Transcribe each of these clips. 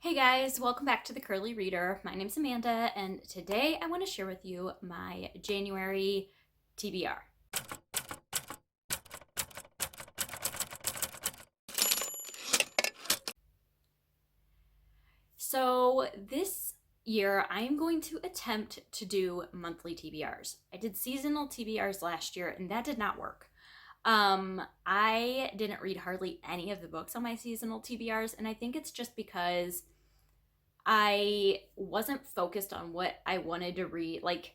Hey guys, welcome back to the Curly Reader. My name's Amanda, and today I want to share with you my January TBR. So this year I'm going to attempt to do monthly TBRs. I did seasonal TBRs last year, and that did not work. I didn't read hardly any of the books on my seasonal TBRs, and I think it's just because I wasn't focused on what I wanted to read. Like,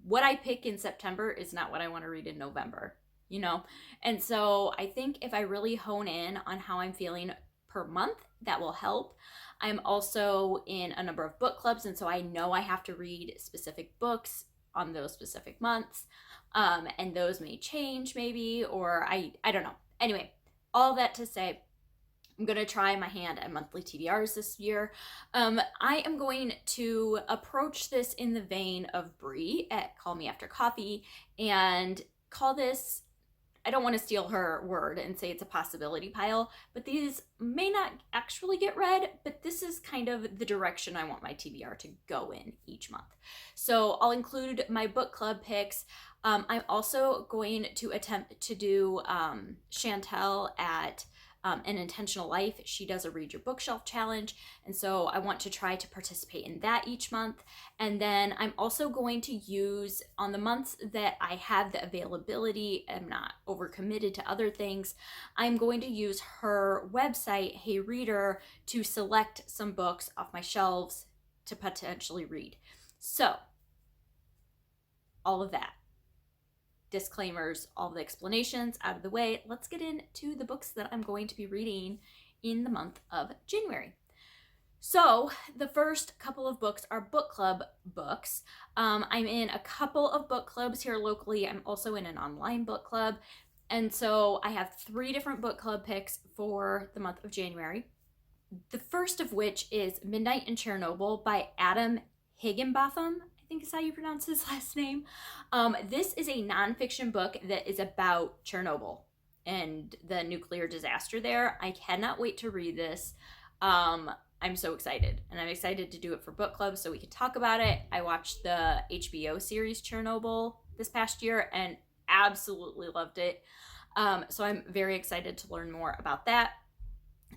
what I pick in September is not what I want to read in November, you know? And so I think if I really hone in on how I'm feeling per month, that will help. I'm also in a number of book clubs, and so I know I have to read specific books on those specific months. And those may change maybe, or I don't know. Anyway, all that to say, I'm going to try my hand at monthly TBRs this year. I am going to approach this in the vein of Brie at Call Me After Coffee and call this, I don't want to steal her word and say it's a possibility pile, but these may not actually get read, but this is kind of the direction I want my TBR to go in each month. So I'll include my book club picks. I'm also going to attempt to do Chantel at An Intentional Life. She does a Read Your Bookshelf challenge, and so I want to try to participate in that each month. And then I'm also going to use, on the months that I have the availability, I'm not overcommitted to other things, I'm going to use her website, Hey Reader, to select some books off my shelves to potentially read. So, all of that. Disclaimers, all the explanations out of the way, let's get into the books that I'm going to be reading in the month of January. So the first couple of books are book club books. I'm in a couple of book clubs here locally. I'm also in an online book club. And so I have 3 different book club picks for the month of January. The first of which is Midnight in Chernobyl by Adam Higginbotham, I think is how you pronounce his last name. This is a nonfiction book that is about Chernobyl and the nuclear disaster there. I cannot wait to read this. I'm so excited, and I'm excited to do it for book club so we can talk about it. I watched the HBO series Chernobyl this past year and absolutely loved it. So I'm very excited to learn more about that.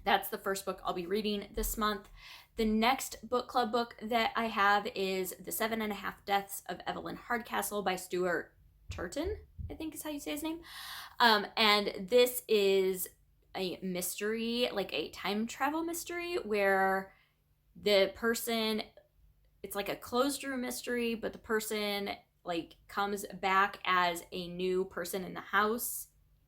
That's the first book I'll be reading this month. The next book club book that I have is The 7.5 Deaths of Evelyn Hardcastle by Stuart Turton, I think is how you say his name. And this is a mystery, like a time travel mystery, where the person, it's like a closed room mystery, but the person like comes back as a new person in the house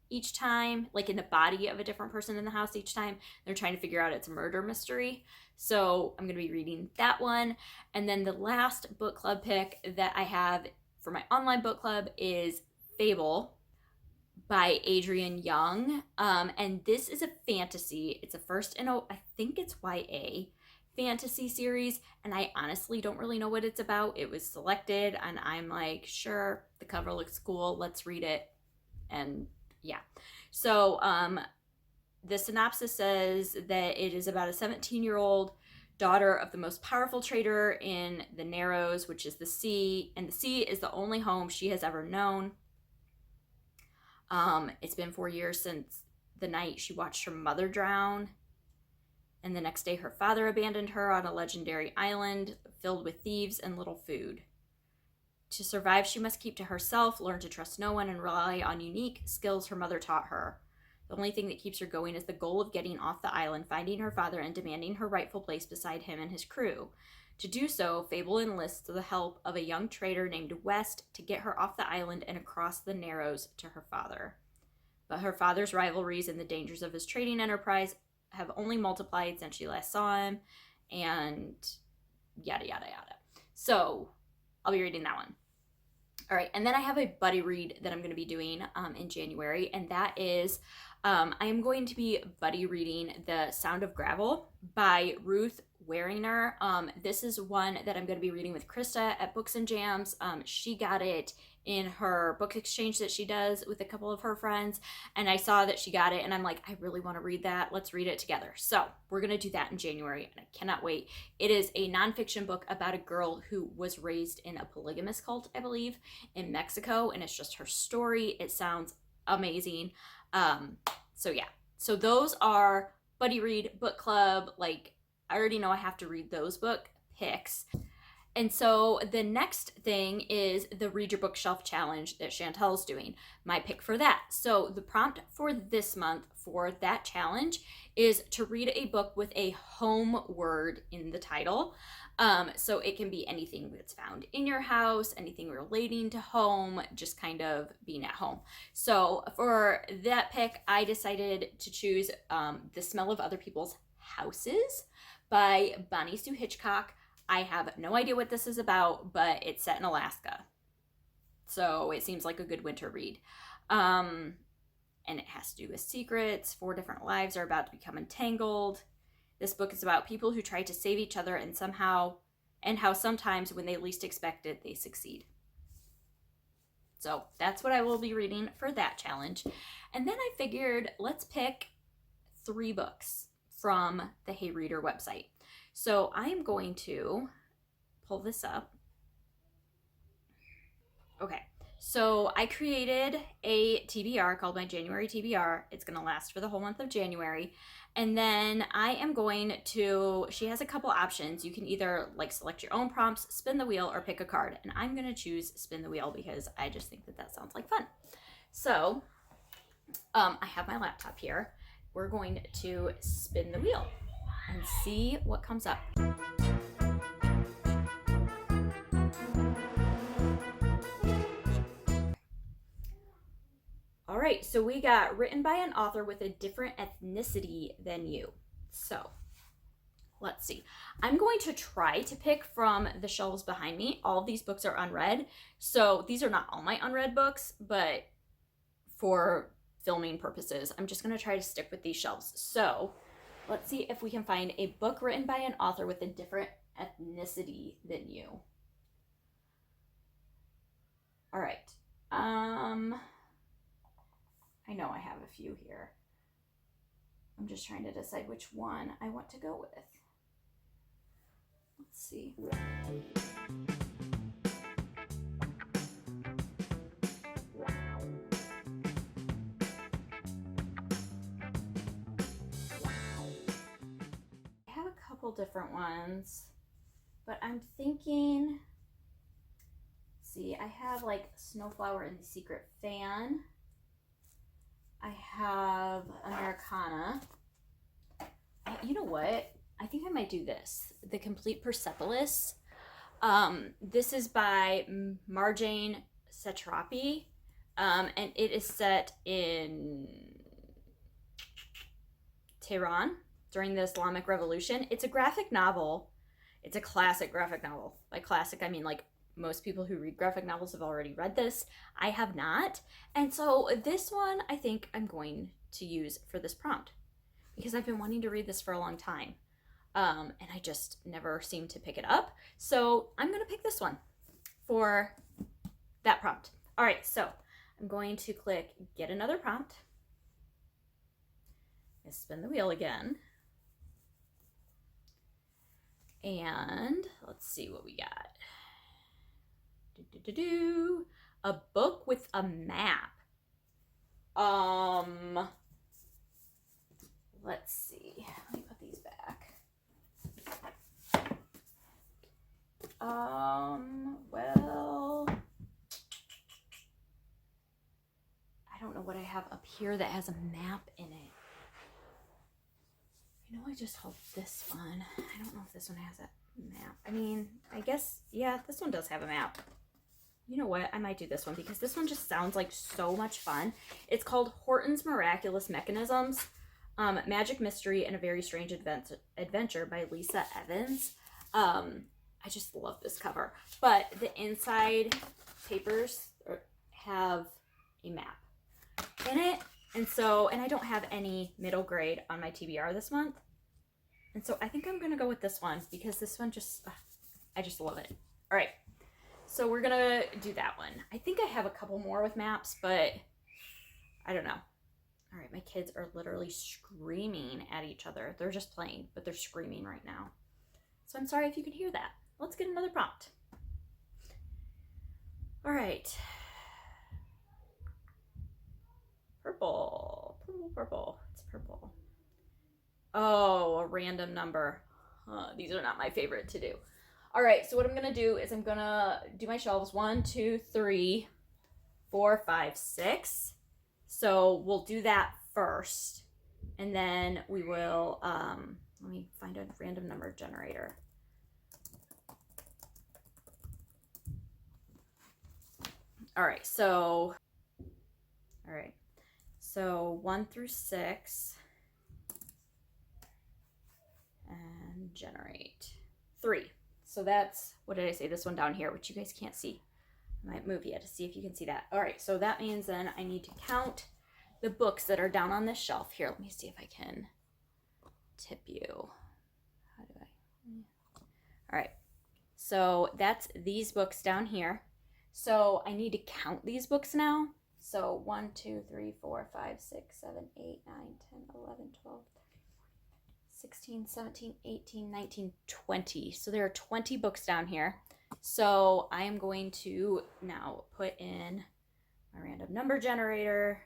each time, like in the body of a different person in the house each time. They're trying to figure out it's a murder mystery. So I'm going to be reading that one. And then the last book club pick that I have for my online book club is Fable by Adrienne Young. And this is a fantasy. It's a first in I think it's YA fantasy series, and I honestly don't really know what it's about. It was selected, and I'm like, sure, the cover looks cool. Let's read it. And yeah. So the synopsis says that it is about a 17-year-old daughter of the most powerful trader in the Narrows, which is the sea, and the sea is the only home she has ever known. It's been 4 years since the night she watched her mother drown, and the next day her father abandoned her on a legendary island filled with thieves and little food. To survive, she must keep to herself, learn to trust no one, and rely on unique skills her mother taught her. The only thing that keeps her going is the goal of getting off the island, finding her father, and demanding her rightful place beside him and his crew. To do so, Fable enlists the help of a young trader named West to get her off the island and across the Narrows to her father. But her father's rivalries and the dangers of his trading enterprise have only multiplied since she last saw him, and yada, yada, yada. So I'll be reading that one. All right, and then I have a buddy read that I'm going to be doing in January, and that is I am going to be buddy reading The Sound of Gravel by Ruth Wearinger. This is one that I'm going to be reading with Krista at Books and Jams. She got it in her book exchange that she does with a couple of her friends, and I saw that she got it, and I'm like, I really want to read that. Let's read it together. So we're going to do that in January, and I cannot wait. It is a nonfiction book about a girl who was raised in a polygamous cult, I believe, in Mexico, and it's just her story. It sounds amazing. So yeah, so those are buddy read, book club. Like, I already know I have to read those book picks. And so the next thing is the Read Your Bookshelf Challenge that Chantel's doing, my pick for that. So the prompt for this month for that challenge is to read a book with a home word in the title. So it can be anything that's found in your house, anything relating to home, just kind of being at home. So for that pick, I decided to choose The Smell of Other People's Houses by Bonnie Sue Hitchcock. I have no idea what this is about, but it's set in Alaska. So it seems like a good winter read. And it has to do with secrets. 4 different lives are about to become entangled. This book is about people who try to save each other and how sometimes when they least expect it, they succeed. So that's what I will be reading for that challenge. And then I figured, let's pick 3 books from the Hey Reader website. So I am going to pull this up. Okay, so I created a TBR called my January TBR. It's going to last for the whole month of January. And then I am going to, she has a couple options. You can either like select your own prompts, spin the wheel, or pick a card. And I'm going to choose spin the wheel because I just think that sounds like fun. So I have my laptop here. We're going to spin the wheel and see what comes up. All right, so we got written by an author with a different ethnicity than you. So let's see. I'm going to try to pick from the shelves behind me. All of these books are unread. So these are not all my unread books, but for filming purposes, I'm just going to try to stick with these shelves. So let's see if we can find a book written by an author with a different ethnicity than you. All right. I know I have a few here. I'm just trying to decide which one I want to go with. Let's see. Different ones, but I'm thinking, see, I have like Snowflower and the Secret Fan. I have Americana. You know what? I think I might do this. The Complete Persepolis. This is by Marjane Satrapi, and it is set in Tehran during the Islamic Revolution. It's a graphic novel. It's a classic graphic novel. By classic, I mean like most people who read graphic novels have already read this. I have not. And so this one I think I'm going to use for this prompt because I've been wanting to read this for a long time. And I just never seem to pick it up. So I'm going to pick this one for that prompt. All right, so I'm going to click Get Another Prompt. Let's spin the wheel again. And let's see what we got. A book with a map. Let's see. Let me put these back. Well, I don't know what I have up here that has a map in it. You know, I just hope this one. I don't know if this one has a map. I mean, I guess, yeah, this one does have a map. You know what? I might do this one because this one just sounds like so much fun. It's called Horton's Miraculous Mechanisms, Magic Mystery and a Very Strange Adventure by Lisa Evans. I just love this cover. But the inside papers have a map in it. And I don't have any middle grade on my TBR this month. And so I think I'm going to go with this one because this one I just love it. All right. So we're going to do that one. I think I have a couple more with maps, but I don't know. All right. My kids are literally screaming at each other. They're just playing, but they're screaming right now. So I'm sorry if you can hear that. Let's get another prompt. All right. Purple. Purple. It's purple. Oh, a random number. These are not my favorite to do. All right, so what I'm going to do is I'm going to do my shelves 1, 2, 3, 4, 5, 6. So we'll do that first. And then we will, let me find a random number generator. All right, so 1 through 6. And generate 3. So that's, what did I say? This one down here, which you guys can't see. I might move you to see if you can see that. All right, so that means then I need to count the books that are down on this shelf. Here, let me see if I can tip you. How do I? All right, so that's these books down here. So I need to count these books now. So 1, 2, 3, 4, 5, 6, 7, 8, 9, 10, 11, 12, 16, 17, 18, 19, 20. So there are 20 books down here. So I am going to now put in my random number generator.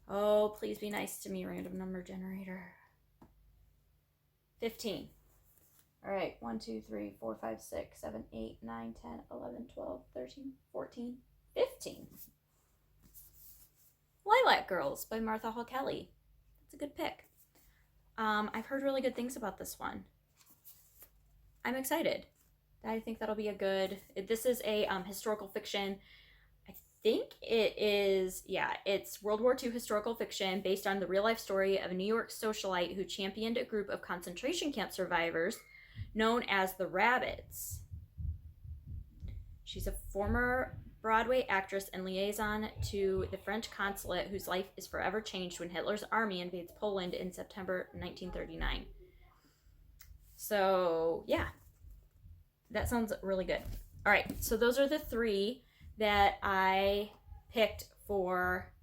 Oh, please be nice to me, random number generator. 15. All right, 1, 2, 3, 4, 5, 6, 7, 8, 9, 10, 11, 12, 13, 14, 15. Lilac Girls by Martha Hall Kelly. That's a good pick. I've heard really good things about this one. I'm excited. I think that'll be a good, this is a historical fiction. I think it is, yeah, it's World War II historical fiction based on the real life story of a New York socialite who championed a group of concentration camp survivors known as the Rabbits. She's a former Broadway actress and liaison to the French consulate whose life is forever changed when Hitler's army invades Poland in September 1939. So, yeah, that sounds really good. All right, so those are the 3 that I picked for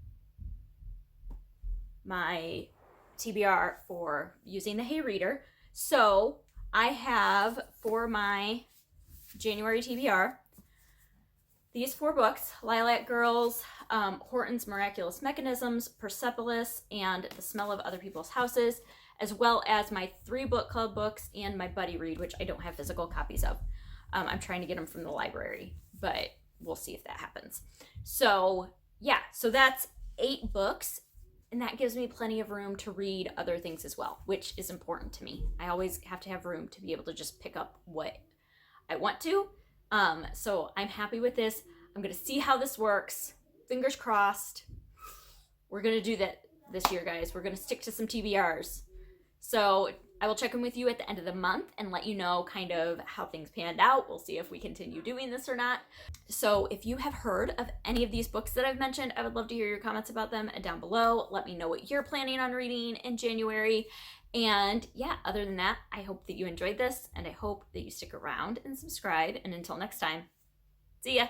my TBR for using the Hey Reader. So I have for my January TBR these 4 books: Lilac Girls, Horton's Miraculous Mechanisms, Persepolis, and The Smell of Other People's Houses, as well as my 3 book club books and my buddy read, which I don't have physical copies of. I'm trying to get them from the library, but we'll see if that happens. So yeah, so that's 8 books, and that gives me plenty of room to read other things as well, which is important to me. I always have to have room to be able to just pick up what I want to. So I'm happy with this. I'm going to see how this works. Fingers crossed. We're going to do that this year, guys. We're going to stick to some TBRs. So I will check in with you at the end of the month and let you know kind of how things panned out. We'll see if we continue doing this or not. So if you have heard of any of these books that I've mentioned, I would love to hear your comments about them down below. Let me know what you're planning on reading in January. And yeah, other than that, I hope that you enjoyed this, and I hope that you stick around and subscribe. And until next time, see ya.